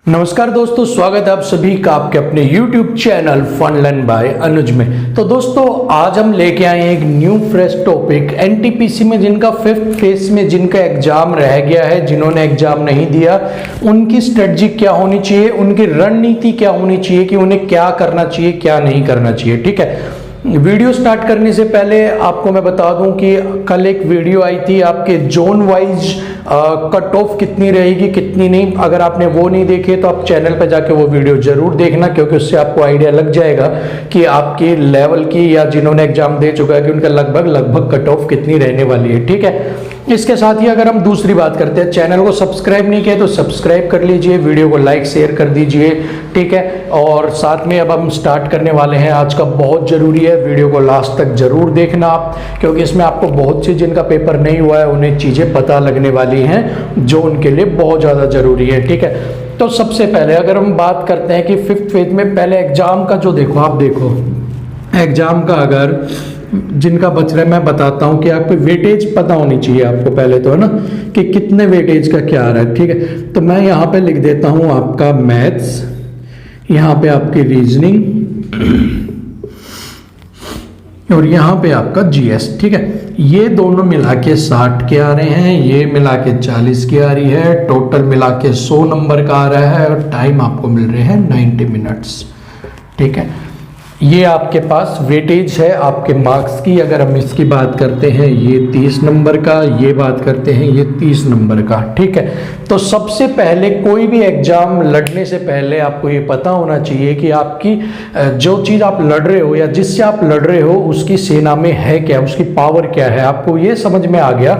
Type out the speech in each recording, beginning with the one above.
नमस्कार दोस्तों, स्वागत है आप सभी का आपके अपने YouTube channel fun learn by Anuj में। तो दोस्तों आज हम लेके आए हैं एक न्यू फ्रेश टॉपिक एनटीपीसी में जिनका 5th फेज में जिनका एग्जाम रह गया है, जिन्होंने एग्जाम नहीं दिया, उनकी स्ट्रेटजी क्या होनी चाहिए, उनकी रणनीति क्या होनी चाहिए कि उन्हें क्या करना चाहिए क्या नहीं करना चाहिए। ठीक है, वीडियो स्टार्ट करने से पहले आपको मैं बता दूं कि कल एक वीडियो आई थी आपके जोन वाइज कट ऑफ कितनी रहेगी कितनी नहीं। अगर आपने वो नहीं देखे तो आप चैनल पर जाके वो वीडियो जरूर देखना, क्योंकि उससे आपको आइडिया लग जाएगा कि आपके लेवल की या जिन्होंने एग्जाम दे चुका है कि उनका लगभग कट ऑफ कितनी रहने वाली है। ठीक है, इसके साथ ही अगर हम दूसरी बात करते हैं, चैनल को सब्सक्राइब नहीं किया तो सब्सक्राइब कर लीजिए, वीडियो को लाइक शेयर कर दीजिए। ठीक है, और साथ में अब हम स्टार्ट करने वाले हैं आज का, बहुत जरूरी है, वीडियो को लास्ट तक जरूर देखना आप, क्योंकि इसमें आपको बहुत सी जिनका पेपर नहीं हुआ है उन्हें चीजें पता लगने वाली हैं जो उनके लिए बहुत ज्यादा जरूरी है। ठीक है, तो सबसे पहले अगर हम बात करते हैं कि 5th फेज में पहले एग्जाम का जो देखो, आप देखो एग्जाम का अगर जिनका बच रहा है मैं बताता हूं कि आपको वेटेज पता होनी चाहिए आपको पहले तो, है ना, कि कितने वेटेज का क्या आ रहा है। ठीक है, तो मैं यहाँ पे लिख देता हूं आपका मैथ्स, यहाँ पे आपकी रीजनिंग और यहाँ पे आपका जीएस। ठीक है, ये दोनों मिला के 60 के आ रहे हैं, ये मिला के 40 की आ रही है, टोटल मिला के 100 नंबर का आ रहा है और टाइम आपको मिल रहे हैं 90 मिनट्स। ठीक है, ये आपके पास वेटेज है आपके मार्क्स की। अगर हम इसकी बात करते हैं ये 30 नंबर का, ये बात करते हैं ये 30 नंबर का। ठीक है, तो सबसे पहले कोई भी एग्जाम लड़ने से पहले आपको ये पता होना चाहिए कि आपकी जो चीज़ आप लड़ रहे हो या जिससे आप लड़ रहे हो उसकी सेना में है क्या, उसकी पावर क्या है। आपको ये समझ में आ गया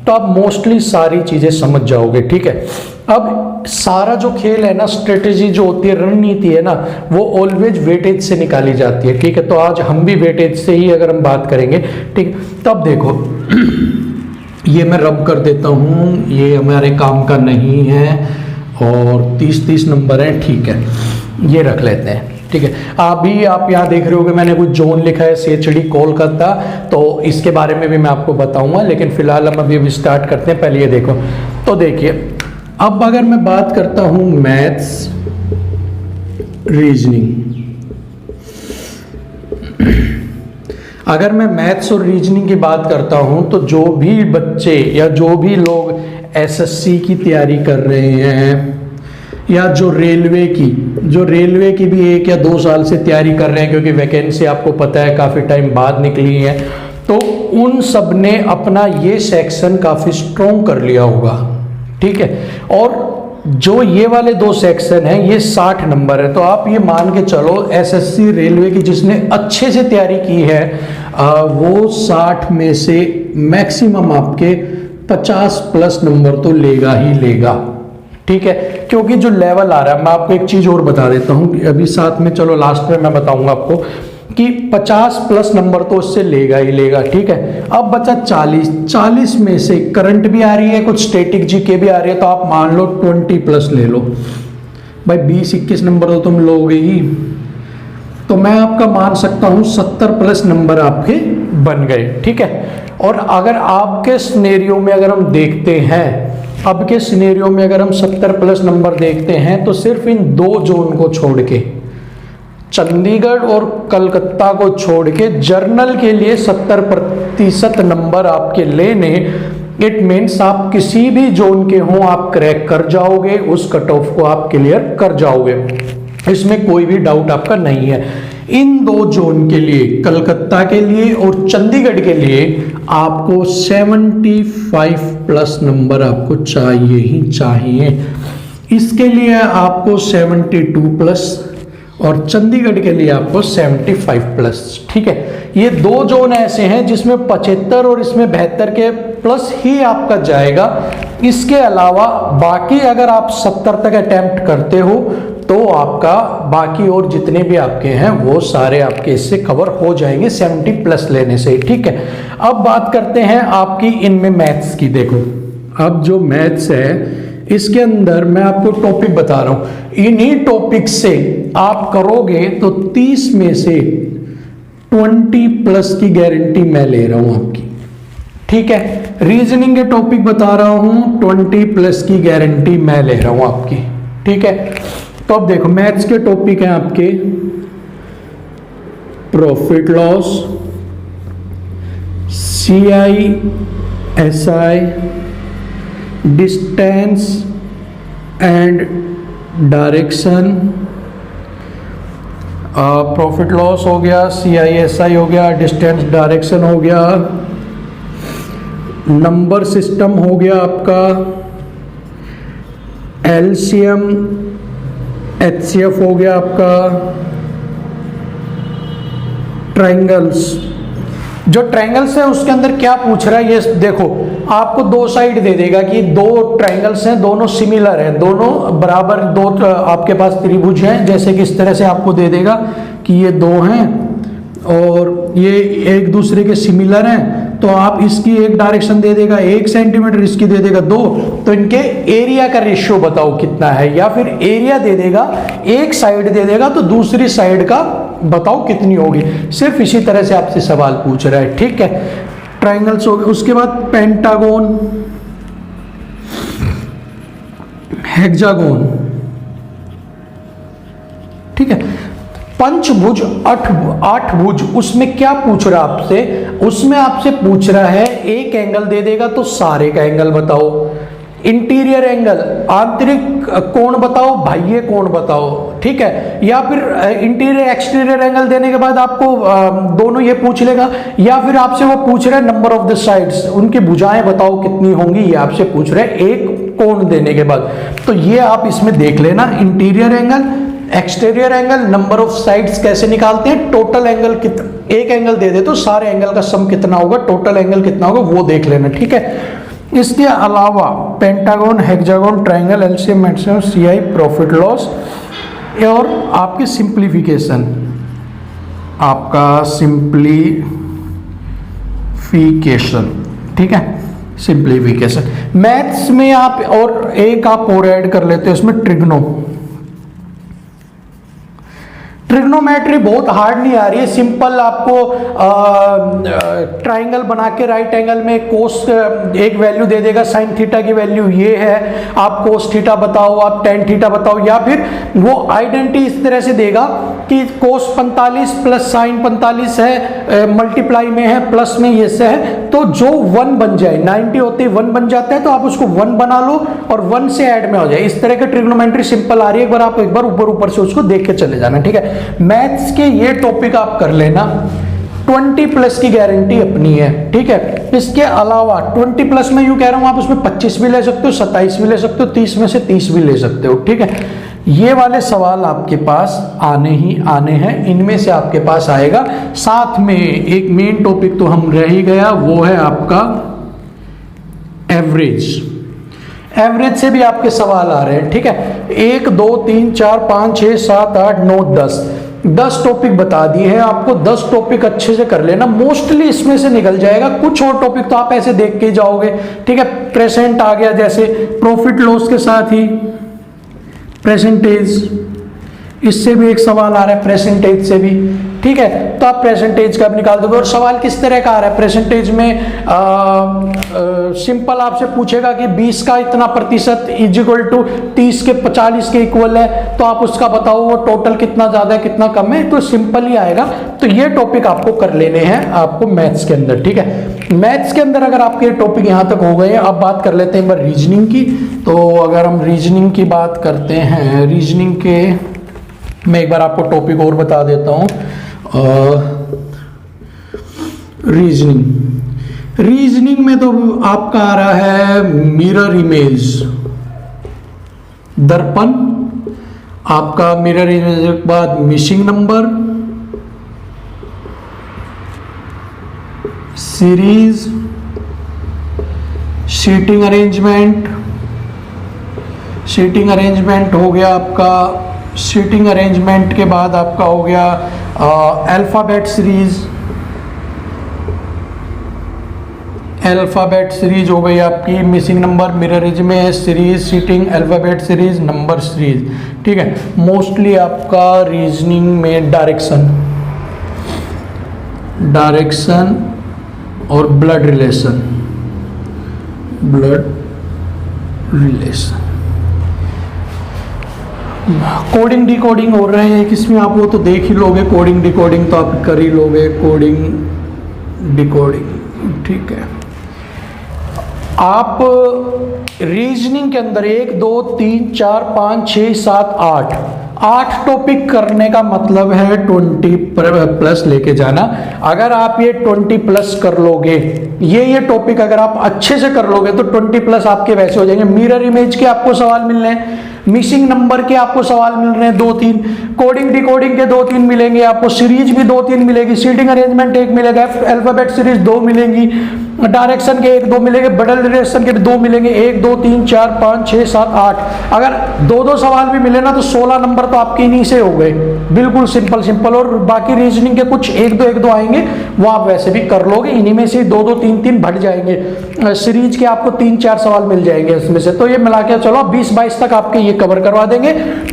तो आप मोस्टली सारी चीज़ें समझ जाओगे। ठीक है, अब सारा जो खेल है ना, स्ट्रेटेजी जो होती है, रणनीति है ना, वो ऑलवेज वेटेज से निकाली जाती है। ठीक है, तो आज हम भी वेटेज से ही अगर हम बात करेंगे। ठीक, तब देखो ये मैं रब कर देता हूँ, ये हमारे काम का नहीं है और 30 नंबर है। ठीक है, ये रख लेते हैं। ठीक है, आप यहाँ देख रहे हो कि मैंने कुछ जोन लिखा है सीएचडी कोलकाता, तो इसके बारे में भी मैं आपको बताऊंगा, लेकिन फिलहाल हम अभी स्टार्ट करते हैं। पहले ये देखो, तो देखिए अब अगर मैं बात करता हूं मैथ्स रीजनिंग, अगर मैं मैथ्स और रीजनिंग की बात करता हूं तो जो भी बच्चे या जो भी लोग एसएससी की तैयारी कर रहे हैं या जो रेलवे की भी 1 या 2 साल से तैयारी कर रहे हैं, क्योंकि वैकेंसी आपको पता है काफ़ी टाइम बाद निकली है, तो उन सब ने अपना ये सेक्शन काफ़ी स्ट्रॉन्ग कर लिया होगा। ठीक है, और जो ये वाले 2 सेक्शन हैं ये 60 नंबर है, तो आप ये मान के चलो एसएससी रेलवे की जिसने अच्छे से तैयारी की है वो 60 में से मैक्सिमम आपके 50 प्लस नंबर तो लेगा ही लेगा। ठीक है, क्योंकि जो लेवल आ रहा है, मैं आपको एक चीज और बता देता हूं अभी साथ में, चलो लास्ट में मैं बताऊंगा आपको कि 50 प्लस नंबर तो उससे लेगा ही लेगा। ठीक है, अब बचा 40 में से करंट भी आ रही है, कुछ स्टैटिक जीके भी आ रही है, तो आप मान लो 20 प्लस ले लो भाई, 20-21 नंबर तो तुम लोगे ही, तो मैं आपका मान सकता हूं 70 प्लस नंबर आपके बन गए। ठीक है, और अगर आपके सिनेरियो में अगर हम देखते हैं, अब के सिनेरियो में अगर हम 70 प्लस नंबर देखते हैं तो सिर्फ इन 2 जोन को छोड़ के, चंडीगढ़ और कलकत्ता को छोड़ के, जर्नल के लिए 70% नंबर आपके लेने, इट मीन्स आप किसी भी जोन के हों आप क्रैक कर जाओगे, उस कट ऑफ को आप क्लियर कर जाओगे, इसमें कोई भी डाउट आपका नहीं है। इन 2 जोन के लिए, कलकत्ता के लिए और चंडीगढ़ के लिए, आपको 75 प्लस नंबर आपको चाहिए ही चाहिए। इसके लिए आपको 72 प्लस और चंडीगढ़ के लिए आपको 75 प्लस। ठीक है, ये 2 जोन ऐसे हैं जिसमें 75 और इसमें 72 के प्लस ही आपका जाएगा। इसके अलावा बाकी अगर आप 70 तक अटेम्प्ट करते हो तो आपका बाकी और जितने भी आपके हैं वो सारे आपके इससे कवर हो जाएंगे 70 प्लस लेने से। ठीक है, अब बात करते हैं आपकी इनमें मैथ्स की। देखो अब जो मैथ्स है इसके अंदर मैं आपको टॉपिक बता रहा हूं, इन्हीं टॉपिक से आप करोगे तो 30 में से 20 प्लस की गारंटी मैं ले रहा हूं आपकी। ठीक है, रीजनिंग के टॉपिक बता रहा हूं, 20 प्लस की गारंटी मैं ले रहा हूं आपकी। ठीक है। तो अब देखो मैथ्स के टॉपिक हैं आपके profit loss, CI SI, distance and direction. Profit loss हो गया, CI SI हो गया, डिस्टेंस डायरेक्शन हो गया, नंबर सिस्टम हो गया आपका, LCM HCF हो गया आपका, ट्रायंगल्स। जो ट्रायंगल्स है उसके अंदर क्या पूछ रहा है ये देखो, आपको दो साइड दे देगा कि दो ट्रायंगल्स हैं, दोनों सिमिलर हैं, दोनों बराबर, दो आपके पास त्रिभुज हैं, जैसे कि इस तरह से आपको दे देगा कि ये दो हैं और ये एक दूसरे के सिमिलर हैं, तो आप इसकी एक डायरेक्शन दे देगा 1 सेंटीमीटर, इसकी दे देगा 2, तो इनके एरिया का रेशियो बताओ कितना है, या फिर एरिया दे देगा, एक साइड दे देगा तो दूसरी साइड का बताओ कितनी होगी। सिर्फ इसी तरह से आपसे सवाल पूछ रहा है, ठीक है। ट्रायंगल्स हो गए, उसके बाद पेंटागन, हेक्सागोन, ठीक है। पंचभुज, आठ भुज, उसमें क्या पूछ रहा है आपसे, उसमें आपसे पूछ रहा है एक एंगल दे देगा तो सारे का एंगल बताओ, इंटीरियर एंगल, आंतरिक कोण बताओ, बाह्य कोण बताओ, ठीक है। या फिर इंटीरियर एक्सटीरियर एंगल देने के बाद आपको दोनों ये पूछ लेगा, या फिर आपसे वो पूछ रहा है नंबर ऑफ द साइड्स, उनकी भुजाएं बताओ कितनी होंगी, ये आपसे पूछ रहे हैं एक कोण देने के बाद। तो ये आप इसमें देख लेना, interior angle, exterior angle, number of sides कैसे निकालते हैं, टोटल एंगल कितना, एक एंगल दे दे तो सारे एंगल का सम कितना होगा, टोटल एंगल कितना होगा वो देख लेना, ठीक है। इसके अलावा pentagon, hexagon, triangle, LCM, maximum, CI, profit loss, और आपकी सिंप्लीफिकेशन, आपका सिंप्लीफिकेशन, ठीक है, सिंप्लीफिकेशन। मैथ्स में आप और एक आप और ऐड कर लेते हैं इसमें, ट्रिग्नोमेट्री बहुत हार्ड नहीं आ रही है, सिंपल आपको ट्राइंगल बना के राइट एंगल में कोस एक वैल्यू दे देगा, साइन थीटा की वैल्यू ये है, आप कोस थीटा बताओ, आप टेन थीटा बताओ, या फिर वो आइडेंटिटी इस तरह से देगा कि कोस 45 प्लस साइन 45 है, मल्टीप्लाई में है, प्लस में ये से है, तो जो 1 बन जाए, 90 होते 1 बन जाता है तो आप उसको 1 बना लो और 1 से ऐड में हो जाए। इस तरह के ट्रिग्नोमेट्री सिंपल आ रही है, आप एक बार ऊपर से उसको देख के चले जाना, ठीक है। मैथ्स के ये टॉपिक आप कर लेना, 20 प्लस की गारंटी अपनी है, ठीक है। इसके अलावा 20 प्लस में यूं कह रहा हूं, आप उसमें 25 भी ले सकते हो, 27 भी ले सकते हो, 30 में से 30 भी ले सकते हो, ठीक है। ये वाले सवाल आपके पास आने ही आने हैं, इनमें से आपके पास आएगा। साथ में एक मेन टॉपिक तो हम रह ही गया, वो है आपका एवरेज। एवरेज से भी आपके सवाल आ रहे हैं, ठीक है। 1 2 3 4 5 6 7 8 9 10 टॉपिक बता दिए हैं आपको। 10 टॉपिक अच्छे से कर लेना, मोस्टली इसमें से निकल जाएगा। कुछ और टॉपिक तो आप ऐसे देख के जाओगे, ठीक है। प्रेजेंट आ गया, जैसे प्रॉफिट लॉस के साथ ही प्रेजेंटेज, इससे भी एक सवाल आ रहा है, प्रेजेंटेज से भी, ठीक है। तो आप प्रेजेंटेज का भी निकाल दोगे। और सवाल किस तरह का आ रहा है प्रेजेंटेज में, सिंपल आपसे पूछेगा कि 20 का इतना प्रतिशत इज इक्वल टू 30 के 40 के इक्वल है, तो आप उसका बताओ वो टोटल कितना ज्यादा है कितना कम है, तो सिंपल ही आएगा। तो ये टॉपिक आपको कर लेने हैं आपको मैथ्स के अंदर, ठीक है। मैथ्स के अंदर अगर आपके टॉपिक यहाँ तक हो गए, अब बात कर लेते हैं एक बार रीजनिंग की। तो अगर हम रीजनिंग की बात करते हैं, रीजनिंग के मैं एक बार आपको टॉपिक और बता देता हूँ। रीजनिंग में तो आपका आ रहा है मिरर इमेज, दर्पण, आपका मिरर इमेज के बाद missing number, series, seating arrangement हो गया आपका। सीटिंग अरेंजमेंट के बाद आपका हो गया अल्फाबेट सीरीज हो गई आपकी। Missing number, mirror image, series, seating, alphabet series, number series, ठीक है। मोस्टली आपका रीजनिंग में डायरेक्शन और ब्लड रिलेशन कोडिंग डिकोडिंग हो रहे हैं किसमें, आप वो तो देख ही लोगे, कोडिंग डिकोडिंग तो आप कर ही लोगे, कोडिंग डिकोडिंग, ठीक है। आप रीजनिंग के अंदर 1 2 3 4 5 6 7 8 टॉपिक करने का मतलब है 20 प्लस लेके जाना। अगर आप ये 20 प्लस कर लोगे, ये टॉपिक अगर आप अच्छे से कर लोगे तो 20 प्लस आपके वैसे हो जाएंगे। मिरर इमेज के आपको सवाल मिल रहे हैं, मिसिंग नंबर के आपको सवाल मिल रहे हैं 2-3, कोडिंग डिकोडिंग के 2-3 मिलेंगे आपको, सीरीज भी 2-3 मिलेगी, सीटिंग अरेंजमेंट 1 मिलेगा, अल्फाबेट सीरीज 2 मिलेंगी, डायरेक्शन के 1-2 मिलेंगे, बडल डायरेक्शन के भी 2 मिलेंगे, 1 2 3 4 5 6 7 8। अगर 2-2 सवाल भी मिले ना तो 16 नंबर तो आपके इन्हीं से हो गए, बिल्कुल सिंपल। और बाकी रीजनिंग के कुछ 1-2 आएंगे वो आप वैसे भी कर लोगे, इन्हीं में से 2-2 3-3 बढ़ जाएंगे। सीरीज के आपको 3-4 सवाल मिल जाएंगे इसमें से। तो ये मिला के चलो 20-22 तक आपके ये कवर करवा देंगे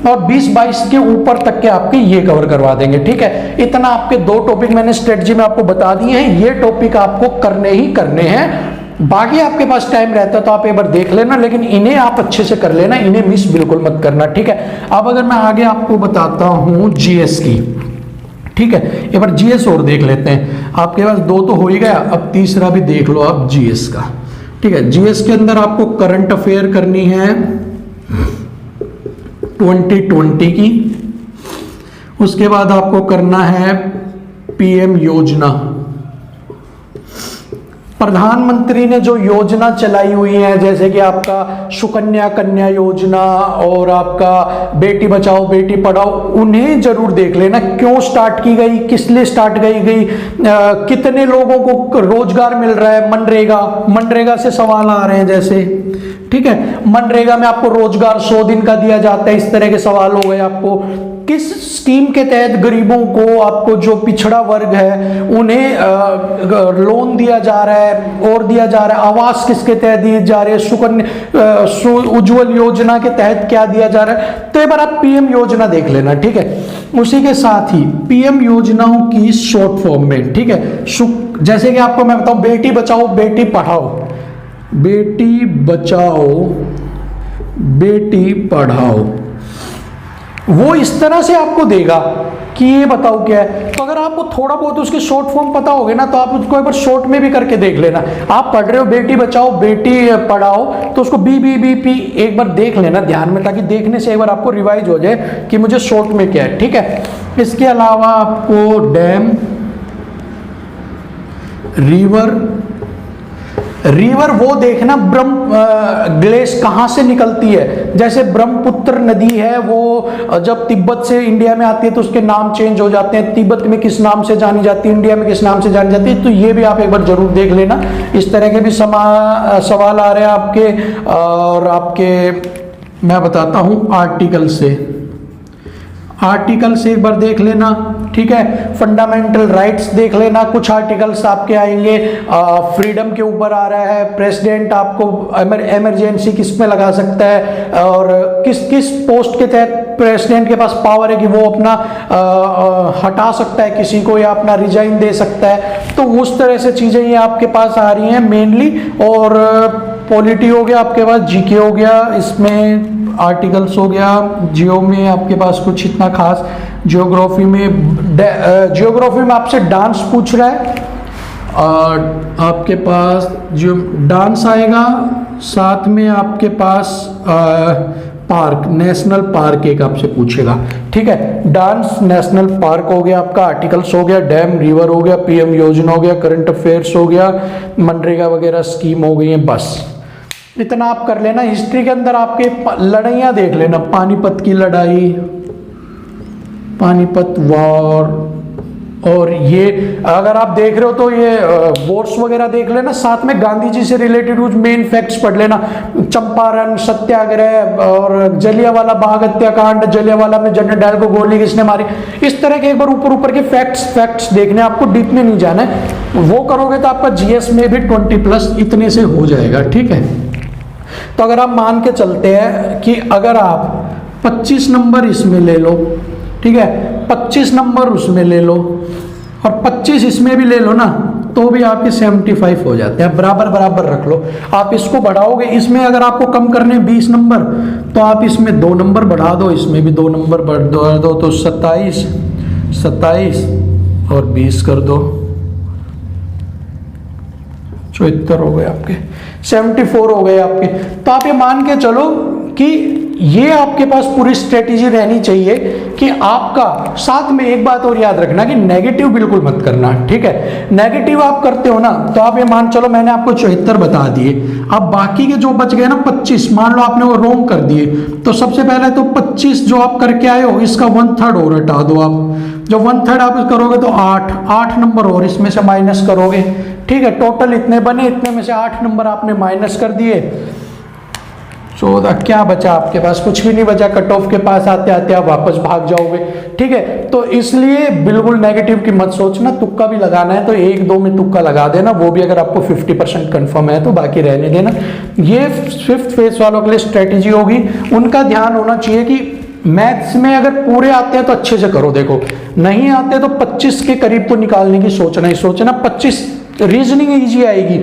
और 20-22 के ऊपर तक के आपके ये कवर करवा देंगे, ठीक है। इतना आपके 2 टॉपिक मैंने स्ट्रेटजी में आपको बता दिए हैं, ये टॉपिक आपको करने ही करने हैं। बाकी आपके पास टाइम रहता है तो आप एक बार देख लेना, लेकिन इन्हें आप अच्छे से कर लेना, इन्हें मिस बिल्कुल मत करना, ठीक है। अब अगर मैं आगे आपको बताता हूं जीएस की, ठीक है, एक बार जीएस और देख लेते हैं। आपके पास 2 तो हो ही गया, अब तीसरा भी देख लो आप जीएस का, ठीक है। जीएस के अंदर आपको करंट अफेयर करनी है 2020 की, उसके बाद आपको करना है पीएम योजना। प्रधानमंत्री ने जो योजना चलाई हुई है, जैसे कि आपका सुकन्या कन्या योजना और आपका बेटी बचाओ बेटी पढ़ाओ, उन्हें जरूर देख लेना। क्यों स्टार्ट की गई, किस लिए स्टार्ट गई, कितने लोगों को रोजगार मिल रहा है, मनरेगा से सवाल आ रहे हैं जैसे, ठीक है। मनरेगा में आपको रोजगार 100 दिन का दिया जाता है, इस तरह के सवाल हो गए आपको। किस स्कीम के तहत गरीबों को, आपको जो पिछड़ा वर्ग है उन्हें लोन दिया जा रहा है और दिया जा रहा है, आवास किसके तहत दिए जा रहे हैं, सुकन्या उज्जवल योजना के तहत क्या दिया जा रहा है। तो एक बार आप पीएम योजना देख लेना, ठीक है। उसी के साथ ही पीएम योजनाओं की शॉर्ट फॉर्म में, ठीक है, जैसे कि आपको मैं बताऊं, बेटी बचाओ बेटी पढ़ाओ, बेटी बचाओ बेटी पढ़ाओ, वो इस तरह से आपको देगा कि ये बताओ क्या है। तो अगर आपको थोड़ा बहुत उसके शॉर्ट फॉर्म पता होगे ना तो आप उसको एक बार शॉर्ट में भी करके देख लेना। आप पढ़ रहे हो बेटी बचाओ बेटी पढ़ाओ तो उसको BBBP एक बार देख लेना ध्यान में, ताकि देखने से एक बार आपको रिवाइज हो जाए कि मुझे शॉर्ट में क्या है, ठीक है। इसके अलावा आपको डैम, रिवर वो देखना ग्लेस कहाँ से निकलती है। जैसे ब्रह्मपुत्र नदी है, वो जब तिब्बत से इंडिया में आती है तो उसके नाम चेंज हो जाते हैं, तिब्बत में किस नाम से जानी जाती है, इंडिया में किस नाम से जानी जाती है। तो ये भी आप एक बार जरूर देख लेना। इस तरह के भी सवाल आ रहे हैं आपके। और आपके मैं बताता हूँ आर्टिकल से एक बार देख लेना, ठीक है। फंडामेंटल राइट्स देख लेना, कुछ आर्टिकल्स आपके आएंगे। फ्रीडम के ऊपर आ रहा है, प्रेसिडेंट आपको इमरजेंसी किस में लगा सकता है और किस किस पोस्ट के तहत प्रेसिडेंट के पास पावर है कि वो अपना हटा सकता है किसी को या अपना रिजाइन दे सकता है। तो उस तरह से चीज़ें ये आपके पास आ रही हैं मेनली। और पॉलिटी हो गया आपके पास, जीके हो गया, इसमें आर्टिकल्स हो गया। जियो में आपके पास कुछ इतना खास, जियोग्राफी में आपसे डांस पूछ रहा है और आपके पास जो डांस आएगा, साथ में आपके पास पार्क, नेशनल पार्क एक आपसे पूछेगा, ठीक है। डांस, नेशनल पार्क हो गया आपका, आर्टिकल्स हो गया, डैम, रिवर हो गया, पीएम योजना हो गया, करंट अफेयर्स हो गया, मनरेगा वगैरह स्कीम हो गई है। बस इतना आप कर लेना। हिस्ट्री के अंदर आपके लड़ाइयाँ देख लेना, पानीपत की लड़ाई, पानीपत वॉर, और ये अगर आप देख रहे हो तो ये वॉर्स वगैरह देख लेना। साथ में गांधी जी से रिलेटेड कुछ मेन फैक्ट्स पढ़ लेना, चंपारण सत्याग्रह और जलियांवाला बाग हत्याकांड, जलियांवाला में जनरल डायर को गोली किसने मारी, इस तरह के एक बार ऊपर के फैक्ट्स देखने, आपको डीप में नहीं जाना है। वो करोगे तो आपका जीएस में भी 20 प्लस इतने से हो जाएगा, ठीक है। तो अगर आप मान के चलते हैं कि अगर आप 25 नंबर इसमें ले लो, ठीक है, 25 नंबर उसमें ले लो और 25 इसमें भी ले लो ना, तो भी आपके 75 हो जाते हैं। बराबर बराबर रख लो। आप इसको बढ़ाओगे, इसमें अगर आपको कम करने 20 नंबर तो आप इसमें 2 नंबर बढ़ा दो, इसमें भी 2 नंबर बढ़ा दो, तो 27 और 20 कर दो, 74 हो गए आपके, 74 हो गए आपके। तो आप ये मान के चलो कि ये आपके पास पूरी स्ट्रेटेजी रहनी चाहिए कि आपका, साथ में एक बात और याद रखना कि नेगेटिव बिल्कुल मत करना, ठीक है। नेगेटिव आप करते हो ना तो आप ये मान चलो मैंने आपको 74 बता दिए, अब बाकी के जो बच गए ना 25, मान लो आपने वो रोंग कर दिए, तो सबसे पहले तो 25 जो आप करके आए हो इसका 1/3 और हटा दो आप। जब 1/3 आप करोगे तो 8 नंबर और इसमें से माइनस करोगे, ठीक है। टोटल इतने बने, इतने में से 8 नंबर आपने माइनस कर दिए, 14। क्या बचा आपके पास? कुछ भी नहीं बचा। कट ऑफ के पास आते आते आप वापस भाग जाओगे, ठीक है। तो इसलिए बिल्कुल नेगेटिव की मत सोचना। तुक्का भी लगाना है तो 1-2 में तुक्का लगा देना, वो भी अगर आपको 50% कंफर्म है तो, बाकी रहने देना। ये 5th फेज वालों के लिए स्ट्रेटेजी होगी। उनका ध्यान होना चाहिए कि मैथ्स में अगर पूरे आते हैं तो अच्छे से करो, देखो नहीं आते तो 25 के करीब तो निकालने की सोचना ही सोचना। 25 रीजनिंग इजी आएगी,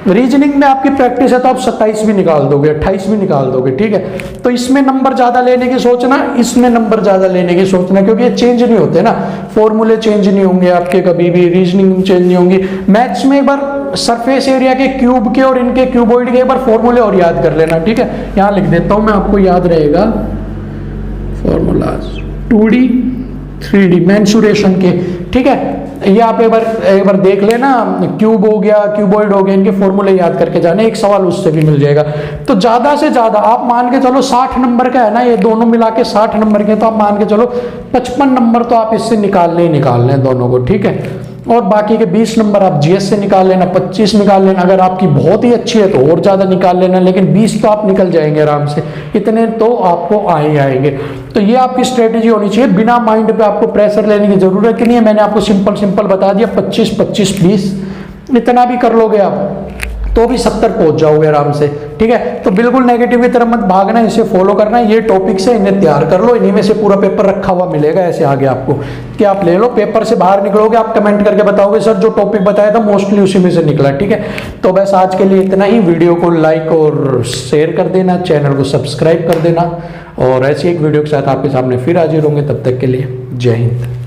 रीजनिंग में आपकी प्रैक्टिस है तो आप 27 भी निकाल दोगे, 28 भी निकाल दोगे, ठीक है। तो इसमें नंबर ज्यादा लेने की सोचना, इसमें नंबर ज्यादा लेने की सोचना, क्योंकि ये चेंज नहीं होते ना, फॉर्मूले चेंज नहीं होंगे आपके कभी भी, रीजनिंग चेंज नहीं होंगी। मैथ्स में एक बार सरफेस एरिया के, क्यूब के और इनके क्यूबॉइड के एक बार फॉर्मूले और याद कर लेना, ठीक है। यहाँ लिख देता हूं मैं, आपको याद रहेगा फॉर्मूलाज 2D 3D मेंसुरेशन के, ठीक है। ये आप एक बार देख लेना, क्यूब हो गया, क्यूबॉइड हो गया, इनके फॉर्मूले याद करके जाने, एक सवाल उससे भी मिल जाएगा। तो ज्यादा से ज्यादा आप मान के चलो 60 नंबर का है ना, ये दोनों मिला के 60 नंबर के, तो आप मान के चलो 55 नंबर तो आप इससे निकालने ही निकालने हैं दोनों को, ठीक है। और बाकी के 20 नंबर आप जीएस से निकाल लेना, 25 निकाल लेना, अगर आपकी बहुत ही अच्छी है तो और ज्यादा निकाल लेना, लेकिन 20 तो आप निकल जाएंगे आराम से, इतने तो आपको आएंगे। तो ये आपकी स्ट्रेटेजी होनी चाहिए, बिना माइंड पे आपको प्रेशर लेने की जरूरत नहीं है। मैंने आपको सिंपल बता दिया, 25 25 20 इतना भी कर लोगे आप तो भी 70 पहुंच जाओगे आराम से, ठीक है। तो बिल्कुल नेगेटिव की तरफ मत भागना, इसे फॉलो करना। ये टॉपिक्स है, इन्हें तैयार कर लो, इन्हीं में से पूरा पेपर रखा हुआ मिलेगा ऐसे आगे आपको, कि आप ले लो। पेपर से बाहर निकलोगे आप कमेंट करके बताओगे सर जो टॉपिक बताया था मोस्टली उसी में से निकला, ठीक है। तो बस आज के लिए इतना ही। वीडियो को लाइक और शेयर कर देना, चैनल को सब्सक्राइब कर देना, और ऐसी एक वीडियो के साथ आपके सामने फिर हाजिर होंगे। तब तक के लिए जय हिंद।